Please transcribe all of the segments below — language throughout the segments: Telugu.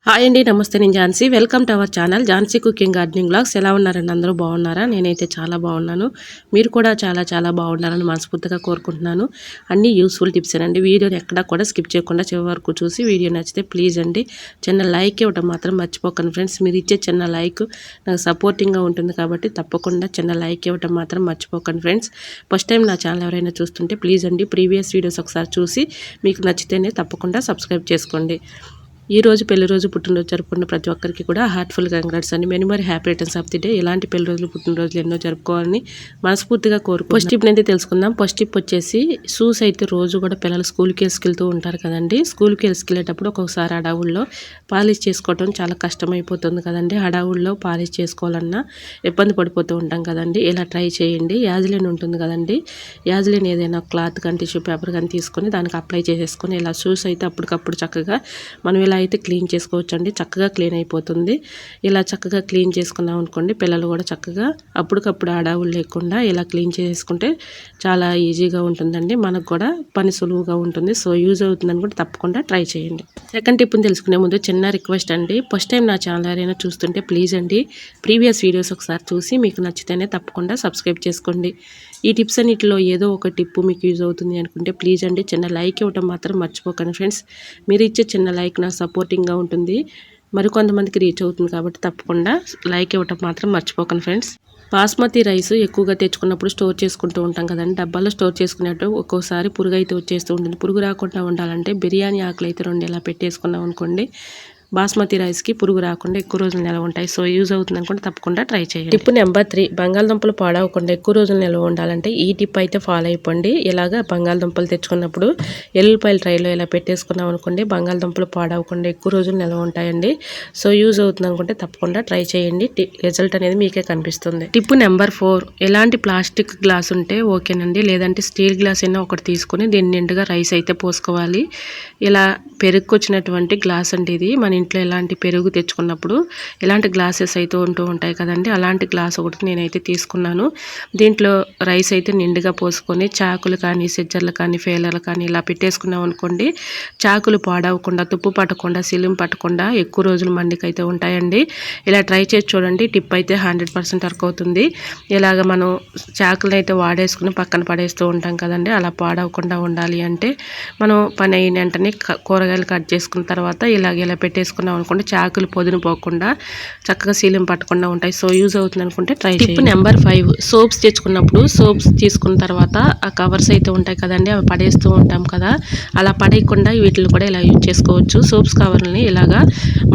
హాయ్ అండి, నమస్తే. నేను Jhansi. Welcome to our channel Jhansi cooking gardening vlogs. ఎలా ఉన్నారండి? అందరూ బాగున్నారా? నేనైతే చాలా బాగున్నాను. మీరు కూడా చాలా బాగున్నారని మనస్ఫూర్తిగా కోరుకుంటున్నాను. అన్ని యూస్ఫుల్ టిప్స్ అండి. వీడియోని ఎక్కడా కూడా స్కిప్ చేయకుండా చివరి వరకు చూసి వీడియో నచ్చితే ప్లీజ్ అండి చిన్న లైక్ ఇవ్వడం మాత్రం మర్చిపోకండి ఫ్రెండ్స్. మీరు ఇచ్చే చిన్న లైక్ నాకు సపోర్టింగ్గా ఉంటుంది కాబట్టి తప్పకుండా చిన్న లైక్ ఇవ్వడం మాత్రం మర్చిపోకండి ఫ్రెండ్స్. ఫస్ట్ టైం నా ఛానల్ ఎవరైనా చూస్తుంటే ప్లీజ్ అండి ప్రీవియస్ వీడియోస్ ఒకసారి చూసి మీకు నచ్చితేనే తప్పకుండా సబ్స్క్రైబ్ చేసుకోండి. ఈ రోజు పెళ్లి రోజు పుట్టినరోజు జరుపుకున్న ప్రతి ఒక్కరికి కూడా హార్ట్ఫుల్ కంగ్రాట్స్ అండి. మెనీ మరీ happy returns of the day. ఇలాంటి పెళ్లి రోజులు పుట్టినరోజులు ఎన్నో జరుపుకోవాలని మనస్ఫూర్తిగా కోరుకుంటున్నాను. ఫస్ట్ టిప్ అయితే తెలుసుకుందాం. ఫస్ట్ టిప్ వచ్చేసి షూస్ అయితే రోజు కూడా పిల్లలు స్కూల్కి వేసుకెళ్తూ ఉంటారు కదండి. స్కూల్కి వేసుకెళ్ళేటప్పుడు ఒక్కొక్కసారి హడావుల్లో పాలిష్ చేసుకోవడం చాలా కష్టమైపోతుంది కదండి. హడావుల్లో పాలిష్ చేసుకోవాలన్నా ఇబ్బంది పడిపోతూ ఉంటాం కదండి. ఇలా ట్రై చేయండి. యాజ్లిన్ ఉంటుంది కదండి. యాజ్లిన్ ఏదైనా క్లాత్ కానీ టిష్యూ పేపర్ కానీ తీసుకొని దానికి అప్లై చేసేసుకొని ఇలా షూస్ అయితే అప్పటికప్పుడు చక్కగా మనం ఇలా అయితే క్లీన్ చేసుకోవచ్చు అండి. చక్కగా క్లీన్ అయిపోతుంది. ఇలా చక్కగా క్లీన్ చేసుకున్నాం అనుకోండి, పిల్లలు కూడా చక్కగా అప్పటికప్పుడు హడావులు లేకుండా ఇలా క్లీన్ చేసుకుంటే చాలా ఈజీగా ఉంటుందండి. మనకు కూడా పని సులువుగా ఉంటుంది. సో యూజ్ అవుతుంది అనుకుంటే తప్పకుండా ట్రై చేయండి. సెకండ్ టిప్ని తెలుసుకునే ముందు చిన్న రిక్వెస్ట్ అండి. ఫస్ట్ టైం నా ఛానల్ ఎవరైనా చూస్తుంటే ప్లీజ్ అండి ప్రీవియస్ వీడియోస్ ఒకసారి చూసి మీకు నచ్చితేనే తప్పకుండా సబ్స్క్రైబ్ చేసుకోండి. ఈ టిప్స్ అన్నిటిలో ఏదో ఒక టిప్పు మీకు యూజ్ అవుతుంది అనుకుంటే ప్లీజ్ అండి చిన్న లైక్ ఇవ్వడం మాత్రం మర్చిపోకండి ఫ్రెండ్స్. మీరు ఇచ్చే చిన్న లైక్ నా సపోర్టింగ్గా ఉంటుంది, మరికొంతమందికి రీచ్ అవుతుంది కాబట్టి తప్పకుండా లైక్ ఇవ్వటం మాత్రం మర్చిపోకండి ఫ్రెండ్స్. బాస్మతి రైస్ ఎక్కువగా తెచ్చుకున్నప్పుడు స్టోర్ చేసుకుంటూ ఉంటాం కదండి. డబ్బాలో స్టోర్ చేసుకునేటప్పుడు ఒక్కోసారి పురుగు అయితే వచ్చేస్తూ ఉంటుంది. పురుగు రాకుండా ఉండాలంటే బిర్యానీ ఆకులు అయితే 2 ఇలా పెట్టేసుకున్నాం అనుకోండి, బాస్మతి రైస్కి పురుగు రాకుండా ఎక్కువ రోజులు నిల్వ ఉంటాయి. సో యూజ్ అవుతుంది అనుకుంటే తప్పకుండా ట్రై చేయండి. టిప్ నెంబర్ 3, బంగాళదుంపలు పాడవకుండా ఎక్కువ రోజులు నిల్వ ఉండాలంటే ఈ టిప్ అయితే ఫాలో అయిపోండి. ఇలాగా బంగాళదుంపలు తెచ్చుకున్నప్పుడు ఎల్లుల్లిపాయల ట్రైలో ఇలా పెట్టేసుకున్నాం అనుకోండి, బంగాళదుంపలు పాడవకుండా ఎక్కువ రోజులు నిల్వ ఉంటాయండి. సో యూజ్ అవుతుంది అనుకుంటే తప్పకుండా ట్రై చేయండి. రిజల్ట్ అనేది మీకే కనిపిస్తుంది. టిప్ నెంబర్ 4, ఎలాంటి ప్లాస్టిక్ గ్లాస్ ఉంటే ఓకేనండి, లేదంటే స్టీల్ గ్లాస్ అయినా ఒకటి తీసుకుని దీన్ని నిండుగా రైస్ అయితే పోసుకోవాలి. ఇలా పెరుగుకొచ్చినటువంటి గ్లాస్ అండి ఇది. మన ఇంట్లో ఎలాంటి పెరుగు తెచ్చుకున్నప్పుడు ఇలాంటి గ్లాసెస్ అయితే ఉంటూ ఉంటాయి కదండి. అలాంటి గ్లాస్ ఒకటి నేనైతే తీసుకున్నాను. దీంట్లో రైస్ అయితే నిండుగా పోసుకొని చాకులు కానీ సిజ్జర్లు కానీ ఫెయిలర్లు కానీ ఇలా పెట్టేసుకున్నాం అనుకోండి, చాకులు పాడవకుండా తుప్పు పట్టకుండా సిలిం పట్టకుండా ఎక్కువ రోజులు మండికైతే ఉంటాయండి. ఇలా ట్రై చేసి చూడండి. టిప్ అయితే 100% వర్క్ అవుతుంది. ఇలాగ మనం చాకులను అయితే వాడేసుకుని పక్కన పడేస్తూ ఉంటాం కదండి. అలా పాడవకుండా ఉండాలి అంటే మనం పని అయిన వెంటనే కూరగాయలు కట్ చేసుకున్న తర్వాత ఇలా పెట్టేసుకున్నాం అనుకోండి, చాకులు పొదును పోకుండా చక్కగా సీలిం పట్టకుండా ఉంటాయి. సో యూజ్ అవుతుంది అనుకుంటే ట్రై చేయండి. టిప్ నెంబర్ 5, సోప్స్ తెచ్చుకున్నప్పుడు సోప్స్ తీసుకున్న తర్వాత ఆ కవర్స్ అయితే ఉంటాయి కదండి, అవి పడేస్తూ ఉంటాం కదా. అలా పడేయకుండా వీటిని కూడా ఇలా యూజ్ చేసుకోవచ్చు. సోప్స్ కవర్ని ఇలాగా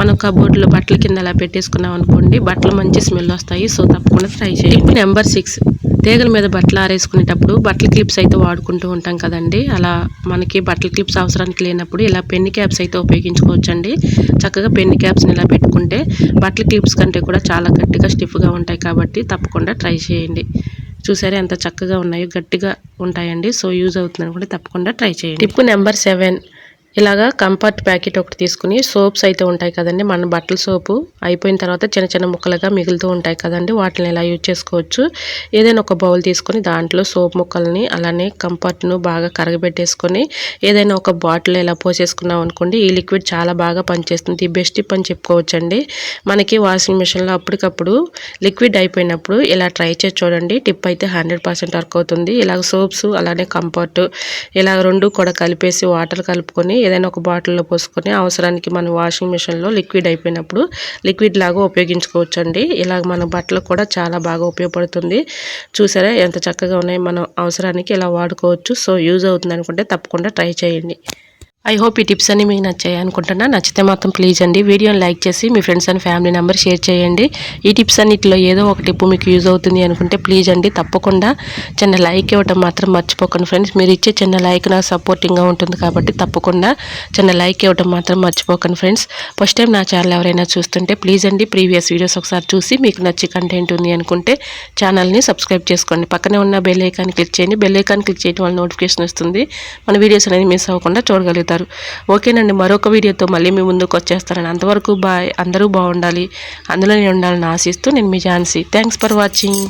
మనం కబోర్డ్లో బట్టల కింద ఇలా పెట్టేసుకున్నాం అనుకోండి, బట్టలు మంచి స్మెల్ వస్తాయి. సో తప్పకుండా ట్రై చేయండి. టిప్ నెంబర్ 6, తీగల మీద బట్టలు ఆరేసుకునేటప్పుడు బట్టల క్లిప్స్ అయితే వాడుకుంటూ ఉంటాం కదండి. అలా మనకి బట్టల క్లిప్స్ అవసరానికి లేనప్పుడు ఇలా పెన్ క్యాప్స్ అయితే ఉపయోగించుకోవచ్చండి. చక్కగా పెన్ క్యాప్స్ని ఇలా పెట్టుకుంటే బట్టల క్లిప్స్ కంటే కూడా చాలా గట్టిగా స్టిఫ్గా ఉంటాయి కాబట్టి తప్పకుండా ట్రై చేయండి. చూసారా ఎంత చక్కగా ఉన్నాయో, గట్టిగా ఉంటాయండి. సో యూజ్ అవుతుంది అనుకుంటే తప్పకుండా ట్రై చేయండి. టిప్ నెంబర్ 7, ఇలాగా కంఫర్ట్ ప్యాకెట్ ఒకటి తీసుకుని సోప్స్ అయితే ఉంటాయి కదండి, మన బట్టల సోపు అయిపోయిన తర్వాత చిన్న చిన్న ముక్కలుగా మిగులుతూ ఉంటాయి కదండి, వాటిని ఇలా యూజ్ చేసుకోవచ్చు. ఏదైనా ఒక బౌల్ తీసుకొని దాంట్లో సోప్ ముక్కల్ని అలానే కంఫర్ట్ను బాగా కరగబెట్టేసుకొని ఏదైనా ఒక బాటిల్ ఇలా పోసేసుకున్నాం అనుకోండి, ఈ లిక్విడ్ చాలా బాగా పనిచేస్తుంది. బెస్ట్ టిప్ అని చెప్పుకోవచ్చండి. మనకి వాషింగ్ మిషన్లో అప్పటికప్పుడు లిక్విడ్ అయిపోయినప్పుడు ఇలా ట్రై చేసి చూడండి. టిప్ అయితే 100% వర్క్ అవుతుంది. ఇలాగ సోప్స్ అలానే కంఫర్ట్ ఇలా 2 కూడా కలిపేసి వాటర్ కలుపుకొని ఏదైనా ఒక బాటిల్లో పోసుకొని అవసరానికి మనం వాషింగ్ మిషన్లో లిక్విడ్ అయిపోయినప్పుడు లిక్విడ్ లాగా ఉపయోగించుకోవచ్చండి. ఇలాగ మన బట్టలకు కూడా చాలా బాగా ఉపయోగపడుతుంది. చూసారా ఎంత చక్కగా ఉన్నాయి, మనం అవసరానికి ఇలా వాడుకోవచ్చు. సో యూజ్ అవుతుంది అనుకుంటే తప్పకుండా ట్రై చేయండి. ఐ హోప్ ఈ టిప్స్ అన్ని మీకు నచ్చాయి అనుకుంటున్నా. నచ్చితే మాత్రం ప్లీజ్ అండి వీడియోని లైక్ చేసి మీ friends and family member share చేయండి. ఈ టిప్స్ అన్నిటిలో ఏదో ఒక టిప్ మీకు యూజ్ అవుతుంది అనుకుంటే ప్లీజ్ అండి తప్పకుండా చిన్న లైక్ ఇవ్వడం మాత్రం మర్చిపోకండి ఫ్రెండ్స్. మీరు ఇచ్చే చిన్న లైక్ నాకు సపోర్టింగ్గా ఉంటుంది కాబట్టి తప్పకుండా చిన్న లైక్ ఇవ్వడం మాత్రం మర్చిపోకండి ఫ్రెండ్స్. ఫస్ట్ టైం నా ఛానల్ ఎవరైనా చూస్తుంటే ప్లీజ్ అండి ప్రీవియస్ వీడియోస్ ఒకసారి చూసి మీకు నచ్చి కంటెంట్ ఉంది అనుకుంటే ఛానల్ని సబ్స్క్రైబ్ చేసుకోండి. పక్కనే ఉన్న బెల్ ఐకాన్ క్లిక్ చేయండి. బెల్ ఐకాన్ క్లిక్ చేయడం వల్ల నోటిఫికేషన్ వస్తుంది. మన వీడియోస్ అనేది మిస్ అవ్వకుండా చూడగలుగుతారు. ఓకేనండి, మరొక వీడియోతో మళ్ళీ మీ ముందుకు వచ్చేస్తారని. అంతవరకు బాయ్. అందరూ బాగుండాలి, అందులోనే ఉండాలని ఆశిస్తూ నేను మీ ఝాన్సీ. Thanks for watching.